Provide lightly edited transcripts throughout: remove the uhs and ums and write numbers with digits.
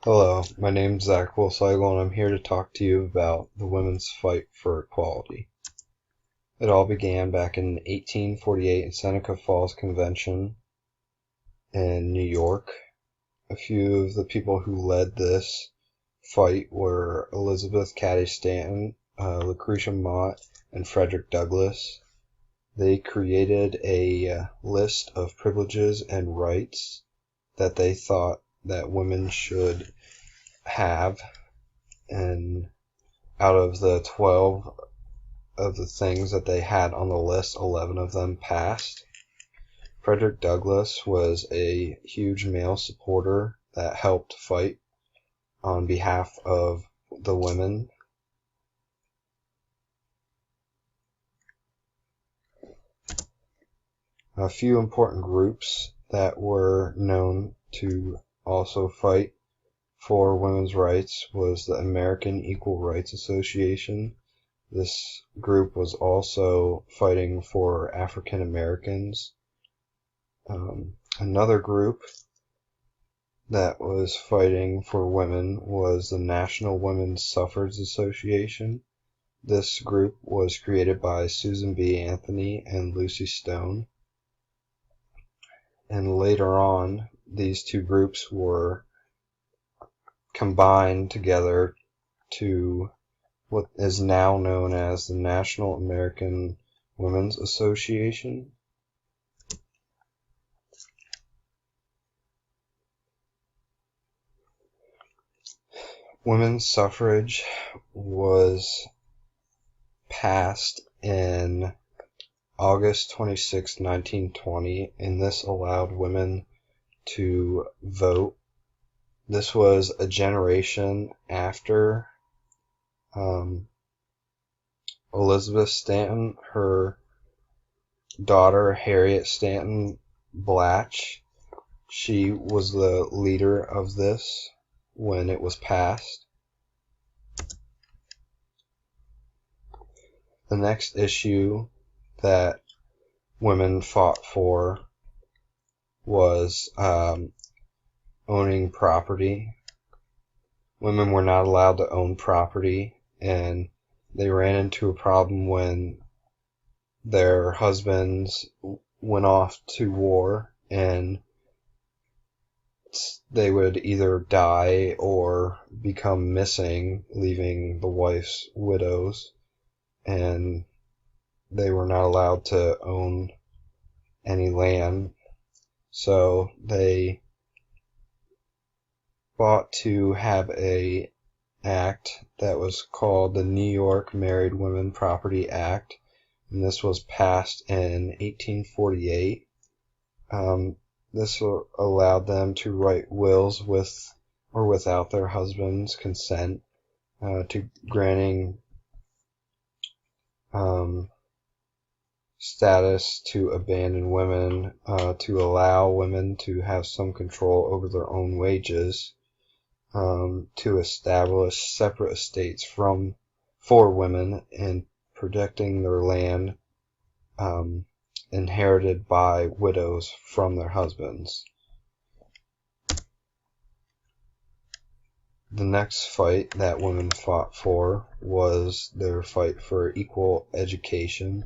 Hello, my name's Zach Wolseigel, and I'm here to talk to you about the women's fight for equality. It all began back in 1848 in Seneca Falls Convention in New York. A few of the people who led this fight were Elizabeth Cady Stanton, Lucretia Mott, and Frederick Douglass. They created a list of privileges and rights that they thought that women should have, and out of the 12 of the things that they had on the list, 11 of them passed. Frederick Douglass was a huge male supporter that helped fight on behalf of the women. A few important groups that were known to also fight for women's rights was the American Equal Rights Association. This group was also fighting for African Americans. Another group that was fighting for women was the National Women's Suffrage Association. This group was created by Susan B. Anthony and Lucy Stone. And later on, these two groups were combined together to what is now known as the National American Women's Association. Women's suffrage was passed in August 26, 1920, and this allowed women to vote. This was a generation after Elizabeth Stanton. Her daughter, Harriet Stanton Blatch, she was the leader of this when it was passed. The next issue that women fought for was owning property. Women were not allowed to own property, and they ran into a problem when their husbands went off to war, and they would either die or become missing, leaving the wives widows, and they were not allowed to own any land. So they fought to have a act that was called the New York Married Women Property Act, and this was passed in 1848. This allowed them to write wills with or without their husband's consent, to granting status to abandon women, to allow women to have some control over their own wages, to establish separate estates for women, and protecting their land inherited by widows from their husbands. The next fight that women fought for was their fight for equal education.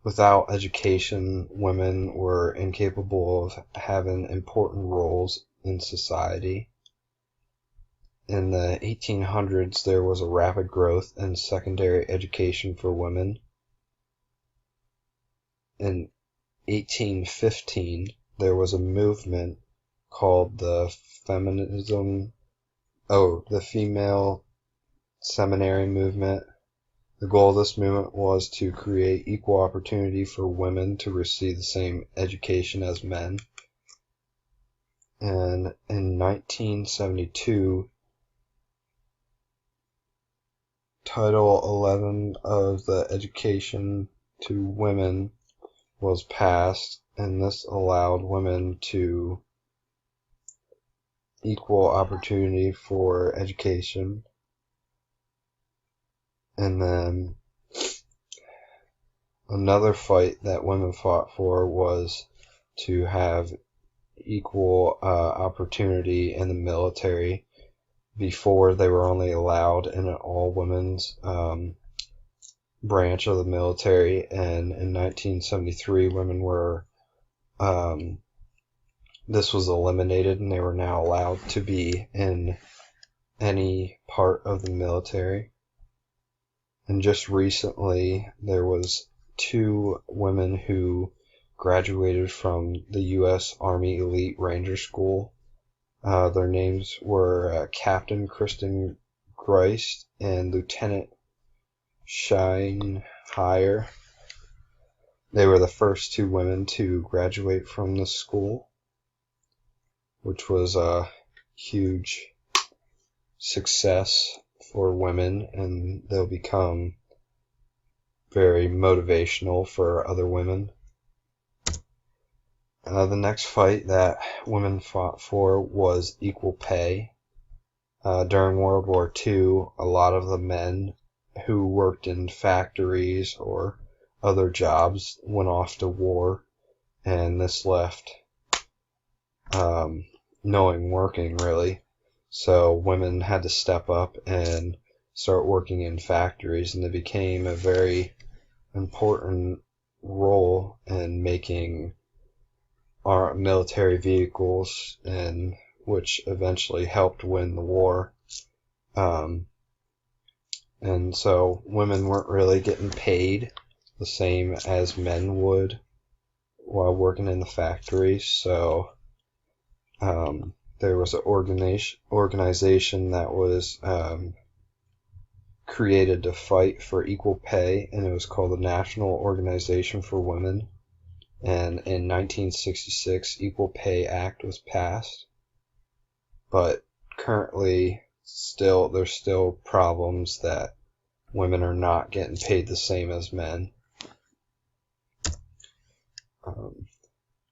Without education, women were incapable of having important roles in society. In the 1800s, there was a rapid growth in secondary education for women. In 1815, there was a movement called the female seminary movement. The goal of this movement was to create equal opportunity for women to receive the same education as men. And in 1972, Title 11 of the Education to Women was passed, and this allowed women to equal opportunity for education. And then another fight that women fought for was to have equal opportunity in the military. Before, they were only allowed in an all-women's branch of the military, and in 1973, women were this was eliminated, and they were now allowed to be in any part of the military. And just recently, there was 2 women who graduated from the U.S. Army Elite Ranger School. Their names were Captain Kristen Greist and Lieutenant Shine Hire. They were the first 2 women to graduate from the school, which was a huge success for women, and they'll become very motivational for other women. The next fight that women fought for was equal pay. During World War II, a lot of the men who worked in factories or other jobs went off to war, and this left no one working, really. So women had to step up and start working in factories, and they became a very important role in making our military vehicles, and which eventually helped win the war. And so women weren't really getting paid the same as men would while working in the factories. So there was an organization that was created to fight for equal pay, and it was called the National Organization for Women. And in 1966, Equal Pay Act was passed. But currently, there's still problems that women are not getting paid the same as men.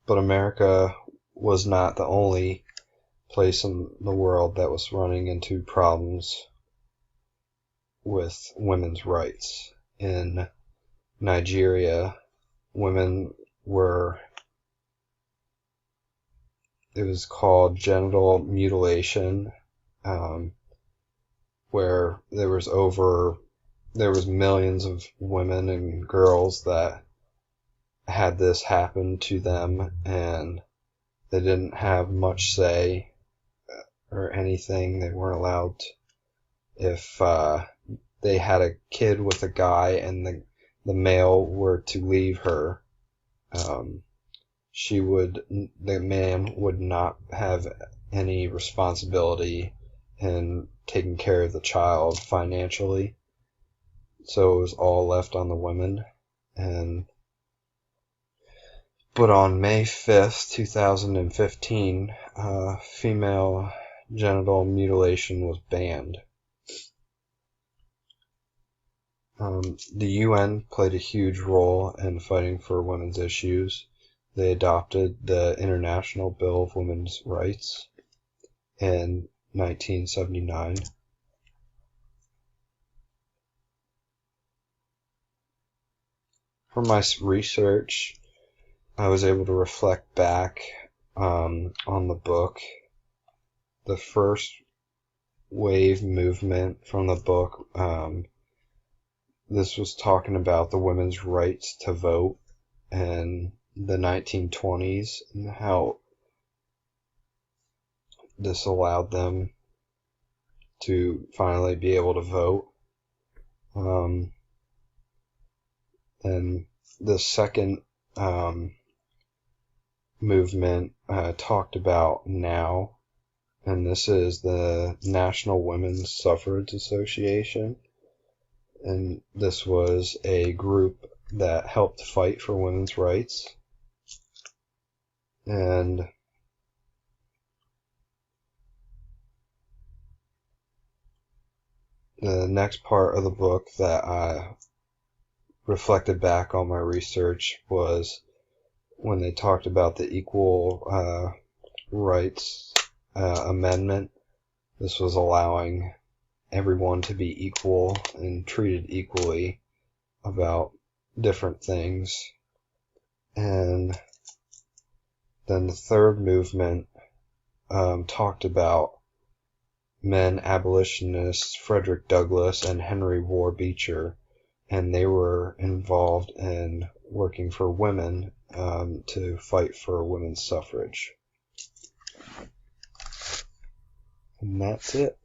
But America was not the only place in the world that was running into problems with women's rights. In Nigeria, women it was called genital mutilation, where there was millions of women and girls that had this happen to them, and they didn't have much say or anything. They weren't allowed if they had a kid with a guy and the male were to leave her, the man would not have any responsibility in taking care of the child financially. So it was all left on the women. But on May 5th, 2015, female genital mutilation was banned. The UN played a huge role in fighting for women's issues. They adopted the International Bill of Women's Rights in 1979. From my research, I was able to reflect back on the book. The first wave movement from the book, this was talking about the women's rights to vote in the 1920s and how this allowed them to finally be able to vote. And the second movement talked about now, and this is the National Women's Suffrage Association. And this was a group that helped fight for women's rights. And the next part of the book that I reflected back on my research was when they talked about the Equal Rights Amendment. This was allowing everyone to be equal and treated equally about different things. And Then the third movement talked about men abolitionists Frederick Douglass and Henry Ward Beecher, and they were involved in working for women to fight for women's suffrage. And that's it.